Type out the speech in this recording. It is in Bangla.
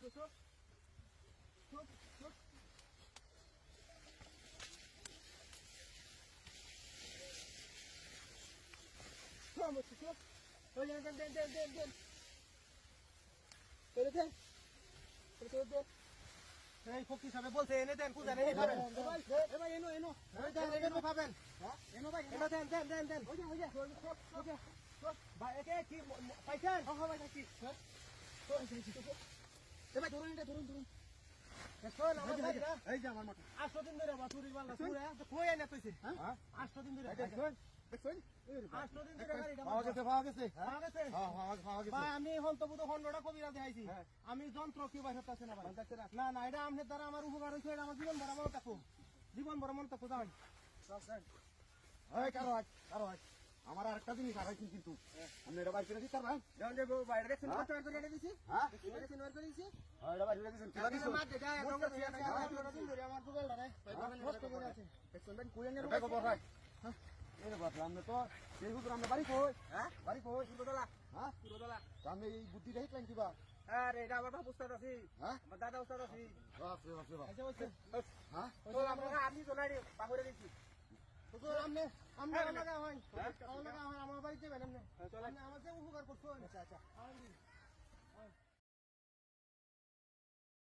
চুপ চুপ চুপ চুপ ওই দেন দেন দেন দেন দেন দেন দেন দেন এই ফকির সাহেব বলছে এনে দেন কুজা নেই পাবেন এ ভাই এনো এনো ওই দেন এনো পাবেন হ্যাঁ এনো ভাই এনো দেন দেন দেন দেন ওই যা ওই যা ভাই একে কি পাইছেন হ্যাঁ ভাই কি তো এ ভাই ধরুন এটা ধরুন ধরুন দেখুন আমার ভাই না এই যে আমার মাথা 8 দিন ধরে বাসুরি বাল্লা পুরো কই এনে কইছে হ্যাঁ 8 দিন ধরে দেখুন দেখুন 8 দিন ধরে গাড়িটা পাওয়া গেছে হ্যাঁ ভাই আমি হন তো বুঝো হন্ডটা কবিরা দেখাইছি আমি যন্ত্র কি বাইরে হচ্ছে না ভাই না না এটা আমনের দ্বারা আমার উপকার হইছে এটা আমার জীবন ভরা মন থাকো জীবন ভরা মন থাকো যাই এই কারো আজ আমার আরেকটা জিনিস আড়াইছেন কিন্তু আপনি এটা বাইরে দিতে পারবেন যখন যে বাইরে দেখছেন কত টাকা করে দিছি হ্যাঁ দেখছেন ওর করে দিছি এটা বাইরে দিয়েছেন কি লাগিস মার দে যায় রঙ দিয়ে দিন ধরে আমার গুগলটা রে কষ্ট করে আছে দেখছেন ভাই কুইনে এটা কত ভাই হ্যাঁ এর বদলা আমরা তো এই হুজুর আমরা বাড়ি কই হ্যাঁ বাড়ি কই পুরোদলা হ্যাঁ পুরোদলা তো আমি এই বুদ্ধিটা হিটলাম কিবা আরে এটা আমার বাপ উস্তাদ আছি হ্যাঁ আমার দাদা উস্তাদ আছি বাপ রে বাপ আচ্ছা বলছে হ্যাঁ তো আমরা আপনি চলাই পাগরে দিছি তো আমনে লাগা হয় আমার বাড়িতে বেন আমনে চলেন আমাকে উপকার করছো আচ্ছা আচ্ছা